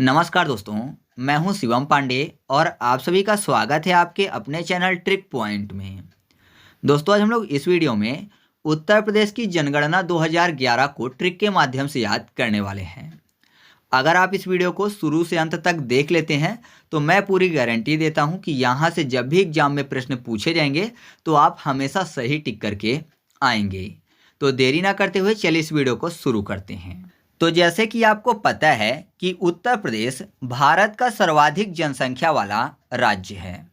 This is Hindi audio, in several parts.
नमस्कार दोस्तों, मैं हूं शिवम पांडे और आप सभी का स्वागत है आपके अपने चैनल ट्रिक पॉइंट में। दोस्तों, आज हम लोग इस वीडियो में उत्तर प्रदेश की जनगणना 2011 को ट्रिक के माध्यम से याद करने वाले हैं। अगर आप इस वीडियो को शुरू से अंत तक देख लेते हैं तो मैं पूरी गारंटी देता हूं कि यहां से जब भी एग्जाम में प्रश्न पूछे जाएंगे तो आप हमेशा सही टिक करके आएंगे। तो देरी ना करते हुए चलिए इस वीडियो को शुरू करते हैं। तो जैसे कि आपको पता है कि उत्तर प्रदेश भारत का सर्वाधिक जनसंख्या वाला राज्य है,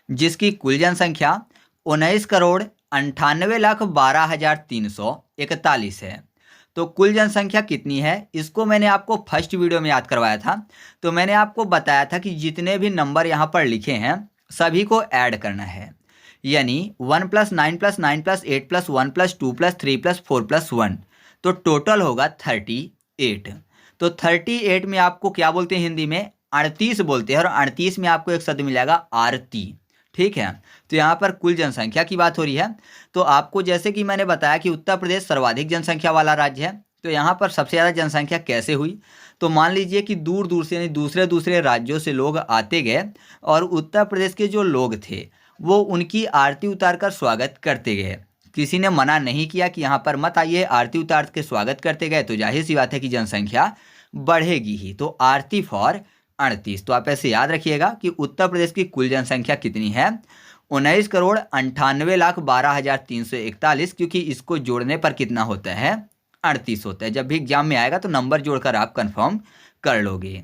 जिसकी कुल जनसंख्या 19,98,12,341 है। तो कुल जनसंख्या कितनी है, इसको मैंने आपको फर्स्ट वीडियो में याद करवाया था। तो मैंने आपको बताया था कि जितने भी नंबर यहाँ पर लिखे हैं सभी को ऐड करना है, यानी 1 + 9 + 9 + 8 + 1 + 2 + 3 + 4 + 1, तो टोटल होगा 38। तो 38 में आपको क्या बोलते हैं, हिंदी में 38 बोलते हैं, और 38 में आपको एक शब्द मिलेगा आरती। ठीक है, तो यहाँ पर कुल जनसंख्या की बात हो रही है। तो आपको जैसे कि मैंने बताया कि उत्तर प्रदेश सर्वाधिक जनसंख्या वाला राज्य है, तो यहाँ पर सबसे ज़्यादा जनसंख्या कैसे हुई, तो मान लीजिए कि दूर दूर से यानी दूसरे दूसरे राज्यों से लोग आते गए और उत्तर प्रदेश के जो लोग थे वो उनकी आरती उतार कर स्वागत करते गए। किसी ने मना नहीं किया कि यहाँ पर मत आइए, आरती उतार के स्वागत करते गए, तो जाहिर सी बात है कि जनसंख्या बढ़ेगी ही। तो आरती फॉर 38। तो आप ऐसे याद रखिएगा कि उत्तर प्रदेश की कुल जनसंख्या कितनी है, 19,98,12,341, क्योंकि इसको जोड़ने पर कितना होता है, 38 होता है। जब भी एग्जाम में आएगा तो नंबर जोड़कर आप कंफर्म कर लोगे।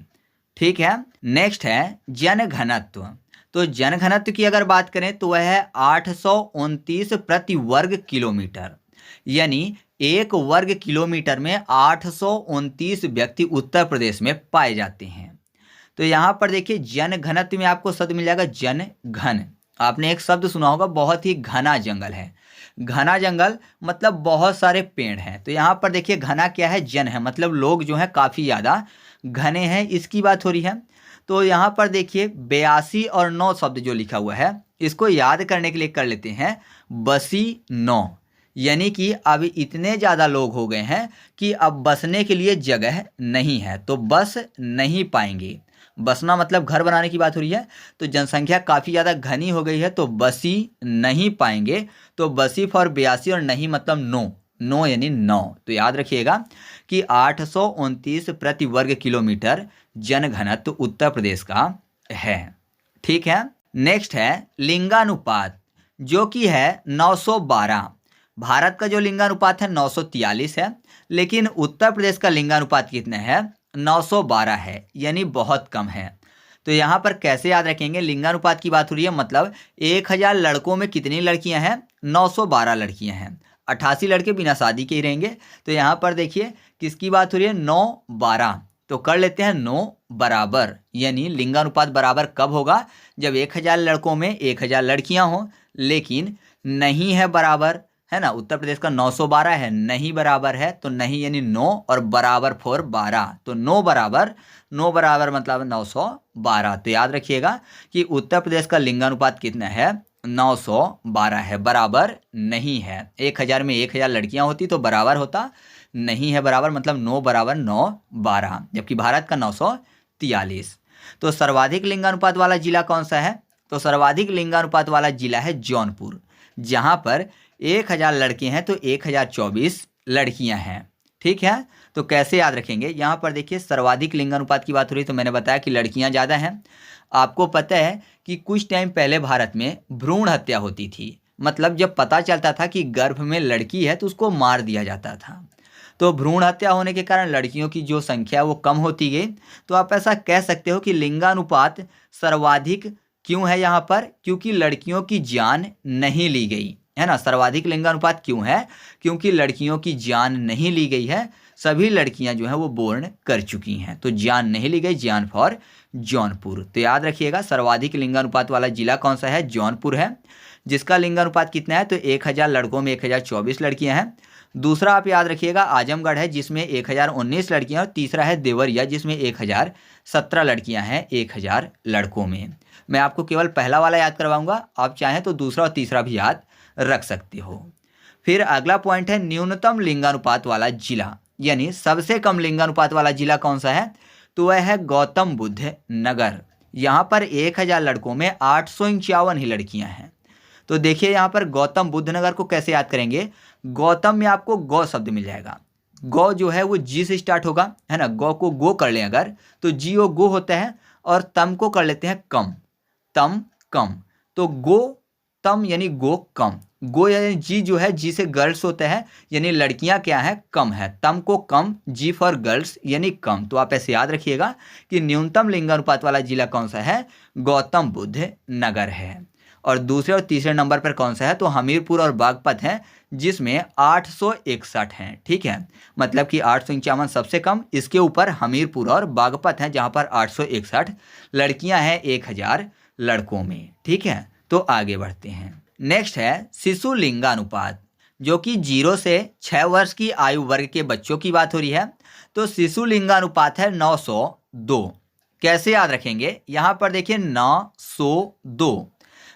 ठीक है, नेक्स्ट है जनघनत्व। तो जनघनत्व की अगर बात करें तो वह है 829 प्रति वर्ग किलोमीटर, यानी एक वर्ग किलोमीटर में 829 व्यक्ति उत्तर प्रदेश में पाए जाते हैं। तो यहाँ पर देखिए जनघनत्व में आपको शब्द मिल जाएगा जनघन। आपने एक शब्द सुना होगा, बहुत ही घना जंगल है। घना जंगल मतलब बहुत सारे पेड़ हैं। तो यहाँ पर देखिए घना क्या है, जन है, मतलब लोग जो है काफ़ी ज़्यादा घने हैं, इसकी बात हो रही है। तो यहाँ पर देखिए 82 और 9 शब्द जो लिखा हुआ है, इसको याद करने के लिए कर लेते हैं बसी 9, यानी कि अब इतने ज़्यादा लोग हो गए हैं कि अब बसने के लिए जगह नहीं है, तो बस नहीं पाएंगे। बसना मतलब घर बनाने की बात हो रही है। तो जनसंख्या काफ़ी ज़्यादा घनी हो गई है, तो बसी नहीं पाएंगे। तो बसी फॉर 82 और नहीं मतलब 9, 9 यानी 9। तो याद रखिएगा कि 829 प्रति वर्ग किलोमीटर जनघनत्व उत्तर प्रदेश का है। ठीक है, नेक्स्ट है लिंगानुपात, जो कि है 912। भारत का जो लिंगानुपात है 943 है, लेकिन उत्तर प्रदेश का लिंगानुपात कितना है, 912 है, यानी बहुत कम है। तो यहाँ पर कैसे याद रखेंगे, लिंगानुपात की बात हो रही है, मतलब 1000 लड़कों में कितनी लड़कियां हैं, 912 लड़कियां हैं। 88 लड़के बिना शादी के ही रहेंगे। तो यहाँ पर देखिए किसकी बात हो रही है, 9 12। तो कर लेते हैं 9 बराबर, यानी लिंगानुपात बराबर कब होगा, जब 1000 लड़कों में 1000 लड़कियां हों, लेकिन नहीं है बराबर, है ना। उत्तर प्रदेश का 912 है, नहीं बराबर है, तो नहीं यानी 9 और बराबर फॉर 12, तो 9 बराबर, 9 बराबर मतलब 912। तो याद रखिएगा कि उत्तर प्रदेश का लिंगानुपात कितना है, 912 है, बराबर नहीं है। 1000 में 1000 लड़कियां होती तो बराबर होता, नहीं है बराबर, मतलब 9 बराबर 912, जबकि भारत का 943। तो सर्वाधिक लिंगानुपात वाला जिला कौन सा है, तो सर्वाधिक लिंगानुपात वाला जिला है जौनपुर, जहां पर 1000 लड़के हैं तो 1024 लड़कियां हैं। ठीक है, तो कैसे याद रखेंगे, यहाँ पर देखिए सर्वाधिक लिंगानुपात की बात हो रही, तो मैंने बताया कि लड़कियां ज़्यादा हैं। आपको पता है कि कुछ टाइम पहले भारत में भ्रूण हत्या होती थी, मतलब जब पता चलता था कि गर्भ में लड़की है तो उसको मार दिया जाता था। तो भ्रूण हत्या होने के कारण लड़कियों की जो संख्या वो कम होती गई। तो आप ऐसा कह सकते हो कि लिंगानुपात सर्वाधिक क्यों है यहाँ पर, क्योंकि लड़कियों की जान नहीं ली गई, है ना। सर्वाधिक लिंगानुपात क्यों है, क्योंकि लड़कियों की जान नहीं ली गई है, सभी लड़कियां जो हैं वो बोर्न कर चुकी हैं, तो जान नहीं ली गई, जान फॉर जौनपुर। तो याद रखिएगा सर्वाधिक लिंगानुपात वाला जिला कौन सा है, जौनपुर है, जिसका लिंगानुपात कितना है, तो 1000 लड़कों में 1024 लड़कियां हैं। दूसरा आप याद रखिएगा आजमगढ़ है, जिसमें 1019 लड़कियां, और तीसरा है देवरिया, जिसमें 1017 लड़कियां हैं 1000 लड़कों में। मैं आपको केवल पहला वाला याद करवाऊंगा, आप चाहें तो दूसरा और तीसरा भी याद रख सकते हो। फिर अगला पॉइंट है न्यूनतम लिंगानुपात वाला जिला, यानी सबसे कम लिंगानुपात वाला जिला कौन सा है, तो वह है गौतम बुद्ध नगर। यहाँ पर 1000 लड़कों में 851 ही लड़कियां हैं। तो देखिए यहाँ पर गौतम बुद्ध नगर को कैसे याद करेंगे। गौतम में आपको गौ शब्द मिल जाएगा। गौ जो है वो जी से स्टार्ट होगा, है ना। गौ को गो कर लें अगर तो जी ओ गो होता है, और तम को कर लेते हैं कम, तम कम। तो गो तम यानी गो कम। गो यानी जी जो है जी से गर्ल्स होता है, यानी लड़कियां क्या है, कम है। तम को कम, जी फॉर गर्ल्स यानी कम। तो आप ऐसे याद रखिएगा कि न्यूनतम लिंगानुपात वाला जिला कौन सा है, गौतम बुद्ध नगर है। और दूसरे और तीसरे नंबर पर कौन सा है, तो हमीरपुर और बागपत है, जिसमें 861 हैं। ठीक है, मतलब कि 851 सबसे कम, इसके ऊपर हमीरपुर और बागपत हैं जहां पर 861 लड़कियां हैं 1000 लड़कों में। ठीक है, तो आगे बढ़ते हैं। नेक्स्ट है शिशु लिंगानुपात, जो कि 0 से 6 वर्ष की आयु वर्ग के बच्चों की बात हो रही है। तो शिशु लिंगानुपात है 902। कैसे याद रखेंगे, यहाँ पर देखिए 902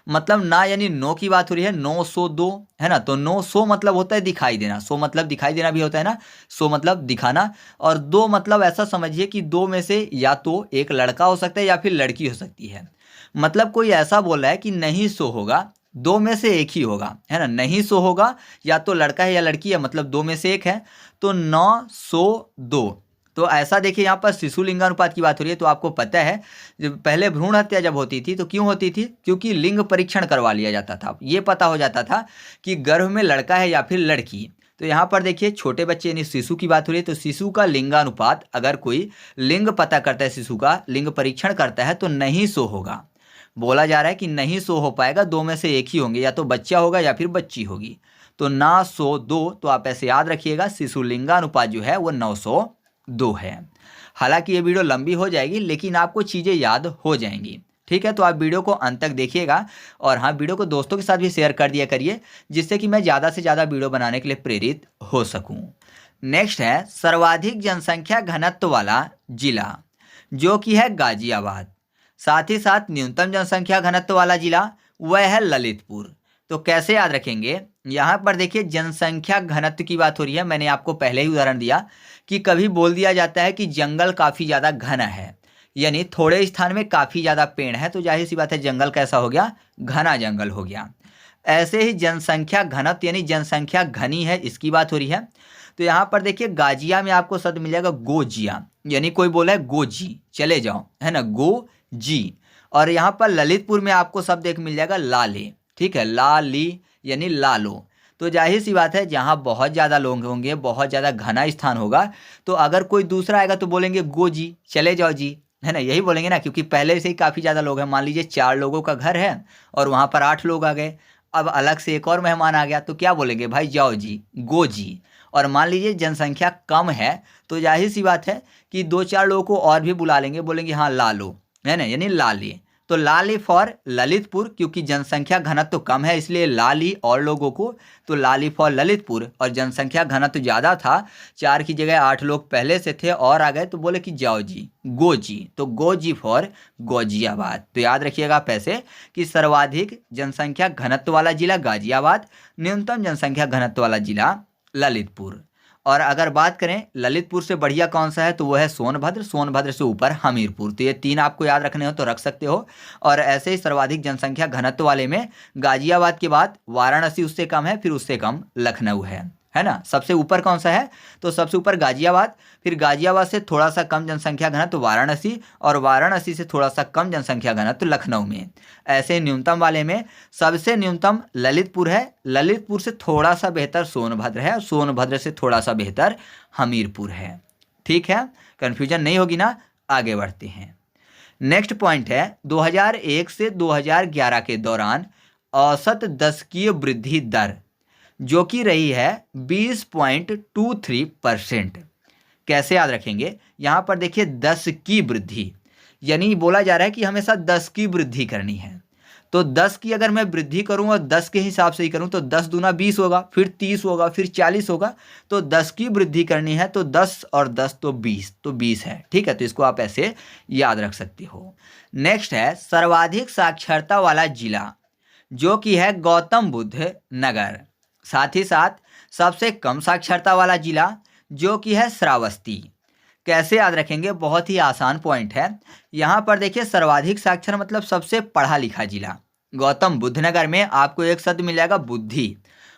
मतलब ना यानी नो की बात हो रही है, 902 है ना। तो 900 मतलब होता है दिखाई देना, 100 मतलब दिखाई देना भी होता है ना, 100 मतलब दिखाना। और 2 मतलब ऐसा समझिए कि 2 में से या तो एक लड़का हो सकता है या फिर लड़की हो सकती है। मतलब कोई ऐसा बोल रहा है कि नहीं 100 होगा, 2 में से एक ही होगा, है ना। नहीं 100 होगा, या तो लड़का है या लड़की है, मतलब 2 में से एक है। तो 902। तो ऐसा देखिए यहाँ पर शिशु लिंगानुपात की बात हो रही है। तो आपको पता है जब पहले भ्रूण हत्या जब होती थी तो क्यों होती थी, क्योंकि लिंग परीक्षण करवा लिया जाता था। ये पता हो जाता था कि गर्भ में लड़का है या फिर लड़की। तो यहाँ पर देखिए छोटे बच्चे यानी शिशु की बात हो रही है। तो शिशु का लिंगानुपात, अगर कोई लिंग पता करता है, शिशु का लिंग परीक्षण करता है, तो नहीं 100 होगा। बोला जा रहा है कि नहीं 100 हो पाएगा, 2 में से एक ही होंगे, या तो बच्चा होगा या फिर बच्ची होगी। तो 902। तो आप ऐसे याद रखिएगा शिशु लिंगानुपात जो है वो 902 है। हालांकि ये वीडियो लंबी हो जाएगी, लेकिन आपको चीज़ें याद हो जाएंगी। ठीक है, तो आप वीडियो को अंत तक देखिएगा। और हाँ, वीडियो को दोस्तों के साथ भी शेयर कर दिया करिए, जिससे कि मैं ज़्यादा से ज़्यादा वीडियो बनाने के लिए प्रेरित हो सकूँ। नेक्स्ट है सर्वाधिक जनसंख्या घनत्व वाला जिला, जो कि है गाजियाबाद। साथ ही साथ न्यूनतम जनसंख्या घनत्व वाला जिला वह है ललितपुर। तो कैसे याद रखेंगे, यहाँ पर देखिए जनसंख्या घनत्व की बात हो रही है। मैंने आपको पहले ही उदाहरण दिया कि कभी बोल दिया जाता है कि जंगल काफ़ी ज़्यादा घना है, यानी थोड़े स्थान में काफ़ी ज़्यादा पेड़ है, तो जाहिर सी बात है जंगल कैसा हो गया, घना जंगल हो गया। ऐसे ही जनसंख्या घनत्व यानी जनसंख्या घनी है, इसकी बात हो रही है। तो यहाँ पर देखिए गाजिया में आपको शब्द मिल जाएगा गोजिया, यानी कोई बोला है गोजी, चले जाओ, है ना, गो जी। और यहाँ पर ललितपुर में आपको शब्द एक मिल जाएगा लाले। ठीक है, लाली यानी लालो। तो जाहिर सी बात है जहाँ बहुत ज़्यादा लोग होंगे, बहुत ज़्यादा घना स्थान होगा, तो अगर कोई दूसरा आएगा तो बोलेंगे गोजी, चले जाओ जी, है ना, यही बोलेंगे ना, क्योंकि पहले से ही काफ़ी ज़्यादा लोग हैं। मान लीजिए 4 लोगों का घर है और वहाँ पर 8 लोग आ गए, अब अलग से एक और मेहमान आ गया, तो क्या बोलेंगे, भाई जाओ जी, गो जी। और मान लीजिए जनसंख्या कम है, तो जाहिर सी बात है कि 2-4 लोगों को और भी बुला लेंगे, बोलेंगे हाँ ला लो, है ना, यानी लाली। तो लाली फॉर ललितपुर, क्योंकि जनसंख्या घनत्व तो कम है इसलिए लाली और लोगों को, तो लाली फॉर ललितपुर। और जनसंख्या घनत्व तो ज़्यादा था, 4 की जगह 8 लोग पहले से थे और आ गए, तो बोले कि जाओ जी, गो जी। तो गो जी फॉर गाजियाबाद। तो याद रखिएगा आप ऐसे कि सर्वाधिक जनसंख्या घनत्व वाला जिला गाजियाबाद, न्यूनतम जनसंख्या घनत्व वाला जिला ललितपुर। और अगर बात करें ललितपुर से बढ़िया कौन सा है, तो वो है सोनभद्र। सोनभद्र से ऊपर हमीरपुर। तो ये 3 आपको याद रखने हो तो रख सकते हो। और ऐसे ही सर्वाधिक जनसंख्या घनत्व वाले में गाजियाबाद के बाद वाराणसी उससे कम है, फिर उससे कम लखनऊ है ना। सबसे ऊपर कौन सा है, तो सबसे ऊपर गाजियाबाद, फिर गाजियाबाद से थोड़ा सा कम जनसंख्या घनत्व वाराणसी, और वाराणसी से थोड़ा सा कम जनसंख्या घनत्व लखनऊ में। ऐसे न्यूनतम वाले में सबसे न्यूनतम ललितपुर है, ललितपुर से थोड़ा सा बेहतर सोनभद्र है, और सोनभद्र से थोड़ा सा बेहतर हमीरपुर है। ठीक है, कन्फ्यूजन नहीं होगी ना। आगे बढ़ते हैं। नेक्स्ट पॉइंट है 2001 से 2011 के दौरान औसत दशकीय वृद्धि दर, जो कि रही है 20.23%। कैसे याद रखेंगे, यहाँ पर देखिए 10 की वृद्धि, यानी बोला जा रहा है कि हमेशा 10 की वृद्धि करनी है। तो 10 की अगर मैं वृद्धि करूँ और 10 के हिसाब से ही करूँ, तो 10 दूना 20 होगा, फिर 30 होगा, फिर 40 होगा। तो 10 की वृद्धि करनी है, तो 10 और 10 तो 20, तो 20 है। ठीक है, तो इसको आप ऐसे याद रख सकते हो। नेक्स्ट है सर्वाधिक साक्षरता वाला जिला, जो कि है गौतम बुद्ध नगर। साथ ही साथ सबसे कम साक्षरता वाला जिला, जो कि है श्रावस्ती। कैसे याद रखेंगे, बहुत ही आसान पॉइंट है। यहाँ पर देखिए सर्वाधिक साक्षर मतलब सबसे पढ़ा लिखा जिला। गौतम बुद्ध नगर में आपको एक शब्द मिल जाएगा बुद्धि,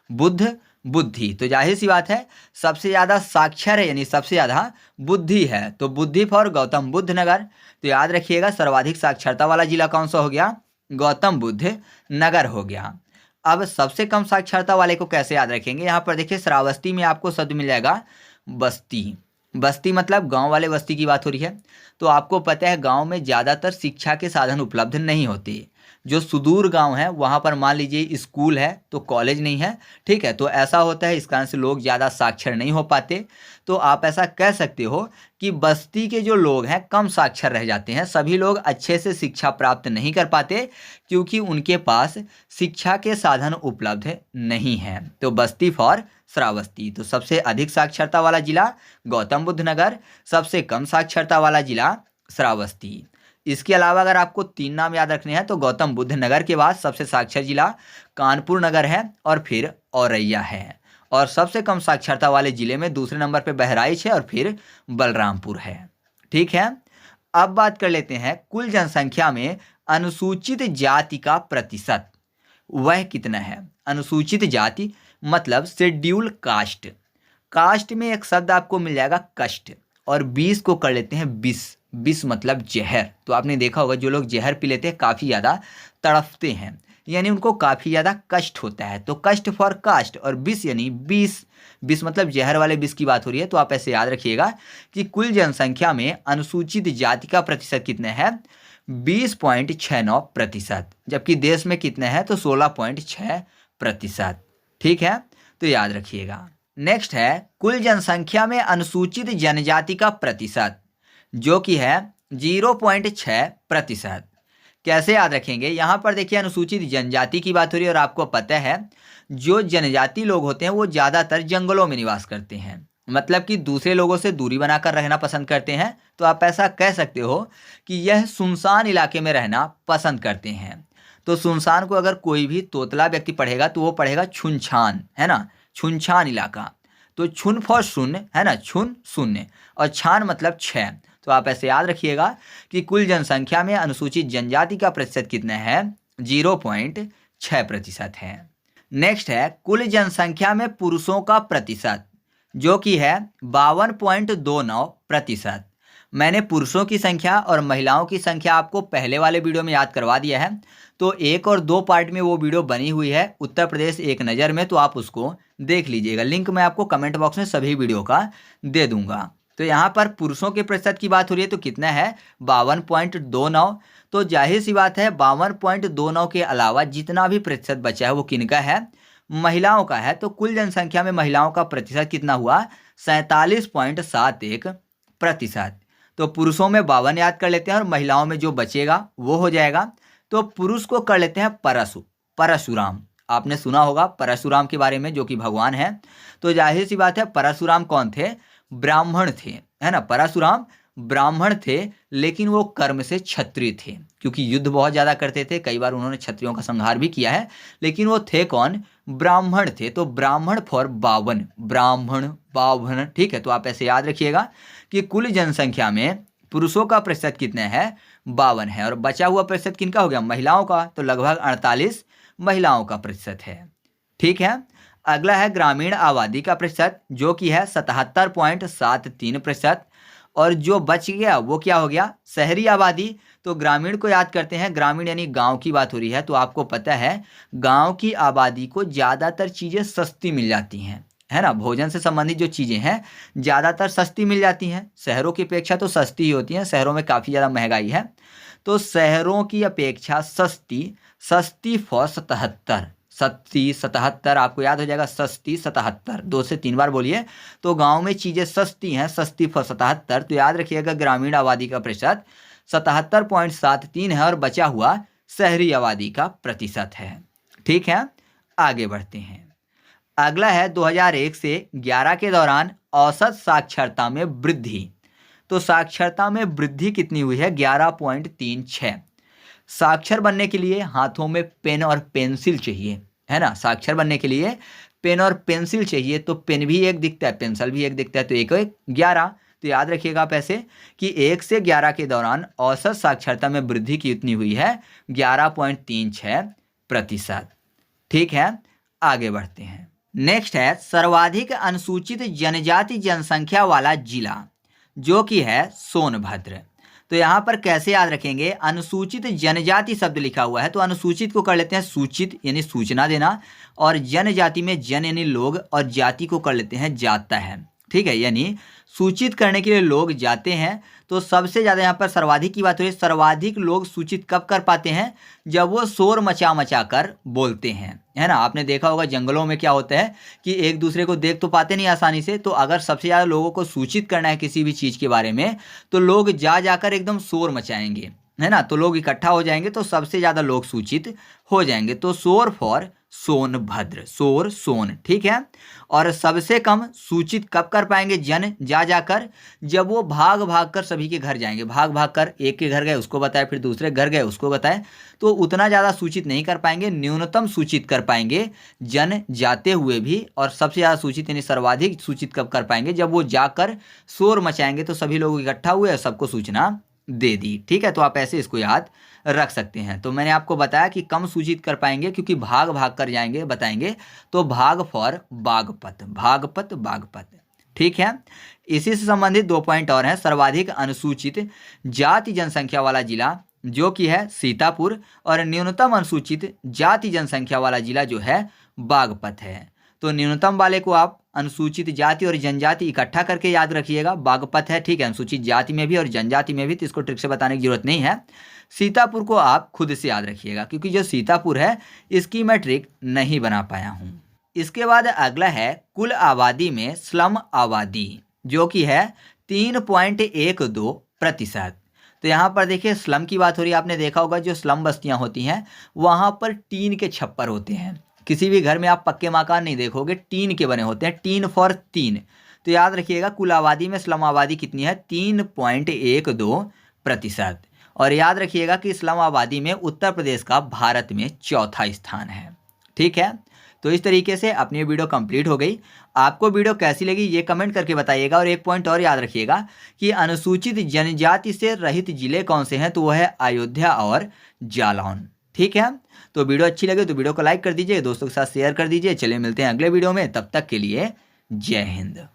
बुद्ध बुद्धि, तो जाहिर सी बात है सबसे ज़्यादा साक्षर है यानी सबसे ज़्यादा बुद्धि है, तो बुद्धि फॉर गौतम बुद्ध नगर। तो याद रखिएगा सर्वाधिक साक्षरता वाला जिला कौन सा हो गया, गौतम बुद्ध नगर हो गया। अब सबसे कम साक्षरता वाले को कैसे याद रखेंगे, यहाँ पर देखिए श्रावस्ती में आपको शब्द मिल जाएगा बस्ती, बस्ती मतलब गांव वाले बस्ती की बात हो रही है। तो आपको पता है गांव में ज़्यादातर शिक्षा के साधन उपलब्ध नहीं होते, जो सुदूर गांव है वहां पर मान लीजिए स्कूल है तो कॉलेज नहीं है, ठीक है, तो ऐसा होता है, इस कारण से लोग ज़्यादा साक्षर नहीं हो पाते। तो आप ऐसा कह सकते हो कि बस्ती के जो लोग हैं कम साक्षर रह जाते हैं, सभी लोग अच्छे से शिक्षा प्राप्त नहीं कर पाते क्योंकि उनके पास शिक्षा के साधन उपलब्ध नहीं हैं। तो बस्ती फॉर श्रावस्ती। तो सबसे अधिक साक्षरता वाला जिला गौतम बुद्ध नगर, सबसे कम साक्षरता वाला जिला श्रावस्ती। इसके अलावा अगर आपको 3 नाम याद रखने हैं तो गौतम बुद्ध नगर के बाद सबसे साक्षर जिला कानपुर नगर है और फिर औरैया है, और सबसे कम साक्षरता वाले जिले में दूसरे नंबर पे बहराइच है और फिर बलरामपुर है। ठीक है, अब बात कर लेते हैं कुल जनसंख्या में अनुसूचित जाति का प्रतिशत, वह कितना है। अनुसूचित जाति मतलब शेड्यूल कास्ट, कास्ट में एक शब्द आपको मिल जाएगा कष्ट, और 20 को कर लेते हैं विष, विष मतलब जहर। तो आपने देखा होगा जो लोग जहर पी लेते हैं काफ़ी ज़्यादा तड़फते हैं, यानी उनको काफ़ी ज़्यादा कष्ट होता है। तो कष्ट फॉर कास्ट और विष यानी विष, विष मतलब जहर वाले विष की बात हो रही है। तो आप ऐसे याद रखिएगा कि कुल जनसंख्या में अनुसूचित जाति का प्रतिशत कितना है, 20.69%, जबकि देश में कितना है तो 16.6%। ठीक है, तो याद रखिएगा। नेक्स्ट है कुल जनसंख्या में अनुसूचित जनजाति का प्रतिशत, जो कि है 0.6%। कैसे याद रखेंगे, यहाँ पर देखिए अनुसूचित जनजाति की बात हो रही है और आपको पता है जो जनजाति लोग होते हैं वो ज़्यादातर जंगलों में निवास करते हैं, मतलब कि दूसरे लोगों से दूरी बनाकर रहना पसंद करते हैं। तो आप ऐसा कह सकते हो कि यह सुनसान इलाके में रहना पसंद करते हैं। तो सुनसान को अगर कोई भी तोतला व्यक्ति पढ़ेगा तो वो पढ़ेगा छुनछान, है ना, छुनछान इलाका। तो छुन फॉर शून्य है ना, छुन शून्य, और छान मतलब 6। तो आप ऐसे याद रखिएगा कि कुल जनसंख्या में अनुसूचित जनजाति का प्रतिशत कितना है, 0.6% है। नेक्स्ट है कुल जनसंख्या में पुरुषों का प्रतिशत, जो कि है 52.29%। मैंने पुरुषों की संख्या और महिलाओं की संख्या आपको पहले वाले वीडियो में याद करवा दिया है, तो 1 और 2 पार्ट में वो वीडियो बनी हुई है, उत्तर प्रदेश एक नज़र में, तो आप उसको देख लीजिएगा। लिंक मैं आपको कमेंट बॉक्स में सभी वीडियो का दे दूंगा। तो यहाँ पर पुरुषों के प्रतिशत की बात हो रही है तो कितना है, 52.29। तो जाहिर सी बात है 52.29 के अलावा जितना भी प्रतिशत बचा है वो किनका है, महिलाओं का है। तो कुल जनसंख्या में महिलाओं का प्रतिशत कितना हुआ, 47.71%। तो पुरुषों में 52 याद कर लेते हैं और महिलाओं में जो बचेगा वो हो जाएगा। तो पुरुष को कर लेते हैं परशुराम। आपने सुना होगा परशुराम के बारे में, जो कि भगवान हैं। तो जाहिर सी बात है परशुराम कौन थे, ब्राह्मण थे, है ना। परशुराम ब्राह्मण थे लेकिन वो कर्म से क्षत्रिय थे, क्योंकि युद्ध बहुत ज़्यादा करते थे, कई बार उन्होंने क्षत्रियों का संहार भी किया है, लेकिन वो थे कौन, ब्राह्मण थे। तो ब्राह्मण फॉर 52, ब्राह्मण 52। ठीक है, तो आप ऐसे याद रखिएगा कि कुल जनसंख्या में पुरुषों का प्रतिशत कितना है, 52 है, और बचा हुआ प्रतिशत किनका हो गया, महिलाओं का। तो लगभग 48 महिलाओं का प्रतिशत है। ठीक है, अगला है ग्रामीण आबादी का प्रतिशत, जो कि है 77.73%, और जो बच गया वो क्या हो गया, शहरी आबादी। तो ग्रामीण को याद करते हैं, ग्रामीण यानी गांव की बात हो रही है। तो आपको पता है गांव की आबादी को ज़्यादातर चीज़ें सस्ती मिल जाती हैं, है ना। भोजन से संबंधित जो चीज़ें हैं ज़्यादातर सस्ती मिल जाती हैं, शहरों की अपेक्षा तो सस्ती ही होती हैं, शहरों में काफ़ी ज़्यादा महंगाई है। तो शहरों की अपेक्षा सस्ती फॉर 77, सस्ती 77 आपको याद हो जाएगा, सस्ती 77, 2 से 3 बार बोलिए। तो गांव में चीज़ें सस्ती हैं, सस्ती फॉर 77। तो याद रखिएगा ग्रामीण आबादी का प्रतिशत 77.73 है, और बचा हुआ शहरी आबादी का प्रतिशत है। ठीक है, आगे बढ़ते हैं। अगला है 2001 से 11 के दौरान औसत साक्षरता में वृद्धि। तो साक्षरता में वृद्धि कितनी हुई है, 11.36। साक्षर बनने के लिए हाथों में पेन और पेंसिल चाहिए, है ना। साक्षर बनने के लिए पेन और पेंसिल चाहिए, तो पेन भी एक दिखता है, पेंसिल भी एक दिखता है, तो एक 11। तो याद रखिएगा आप ऐसे कि 1 से 11 के दौरान औसत साक्षरता में वृद्धि कितनी हुई है, 11.36%। ठीक है, आगे बढ़ते हैं। नेक्स्ट है सर्वाधिक अनुसूचित जनजाति जनसंख्या वाला जिला, जो कि है सोनभद्र। तो यहाँ पर कैसे याद रखेंगे, अनुसूचित जनजाति शब्द लिखा हुआ है तो अनुसूचित को कर लेते हैं सूचित यानी सूचना देना, और जनजाति में जन यानी लोग और जाति को कर लेते हैं जाता है। ठीक है, यानी सूचित करने के लिए लोग जाते हैं। तो सबसे ज़्यादा यहाँ पर सर्वाधिक की बात हो रही है। सर्वाधिक लोग सूचित कब कर पाते हैं, जब वो शोर मचा मचा कर बोलते हैं, है ना। आपने देखा होगा जंगलों में क्या होता है कि एक दूसरे को देख तो पाते नहीं आसानी से, तो अगर सबसे ज़्यादा लोगों को सूचित करना है किसी भी चीज़ के बारे में तो लोग जा जाकर एकदम शोर मचाएंगे, है ना। तो लोग इकट्ठा हो जाएंगे तो सबसे ज़्यादा लोग सूचित हो जाएंगे। तो शोर फॉर सोनभद्र, शोर सोन। ठीक है, और सबसे कम सूचित कब कर पाएंगे जन जा जाकर, जब वो भाग भाग कर सभी के घर जाएंगे। भाग भाग कर एक के घर गए उसको बताए, फिर दूसरे घर गए उसको बताए, तो उतना ज़्यादा सूचित नहीं कर पाएंगे। न्यूनतम सूचित कर पाएंगे जन जाते हुए भी, और सबसे ज़्यादा सूचित यानी सर्वाधिक सूचित कब कर पाएंगे, जब वो जाकर शोर मचाएंगे तो सभी लोग इकट्ठा हुए और सबको सूचना दे दी। ठीक है, तो आप ऐसे इसको याद रख सकते हैं। तो मैंने आपको बताया कि कम सूचित कर पाएंगे क्योंकि भाग भाग कर जाएंगे बताएंगे, तो भाग फॉर बागपत, भागपत बागपत। ठीक है, इसी से संबंधित 2 पॉइंट और हैं। सर्वाधिक अनुसूचित जाति जनसंख्या वाला जिला जो कि है सीतापुर, और न्यूनतम अनुसूचित जाति जनसंख्या वाला जिला जो है बागपत है। तो न्यूनतम वाले को आप अनुसूचित जाति और जनजाति इकट्ठा करके याद रखिएगा, बागपत है। ठीक है, अनुसूचित जाति में भी और जनजाति में भी, तो इसको ट्रिक से बताने की जरूरत नहीं है। सीतापुर को आप खुद से याद रखिएगा क्योंकि जो सीतापुर है इसकी मैं ट्रिक नहीं बना पाया हूँ। इसके बाद अगला है कुल आबादी में स्लम आबादी, जो कि है 3.12%। तो यहाँ पर देखिए स्लम की बात हो रही है। आपने देखा होगा जो स्लम बस्तियाँ होती हैं वहाँ पर टीन के छप्पर होते हैं। किसी भी घर में आप पक्के मकान नहीं देखोगे, टीन के बने होते हैं, टीन फॉर तीन। तो याद रखिएगा कुल आबादी में स्लम आबादी कितनी है, 3.12%। और याद रखिएगा कि स्लम आबादी में उत्तर प्रदेश का भारत में 4था स्थान है। ठीक है, तो इस तरीके से अपनी वीडियो कंप्लीट हो गई। आपको वीडियो कैसी लगी ये कमेंट करके बताइएगा। और एक पॉइंट और याद रखिएगा कि अनुसूचित जनजाति से रहित जिले कौन से हैं, तो वो है अयोध्या और जालौन। ठीक है, तो वीडियो अच्छी लगे तो वीडियो को लाइक कर दीजिए, दोस्तों के साथ शेयर कर दीजिए। चलिए मिलते हैं अगले वीडियो में, तब तक के लिए जय हिंद।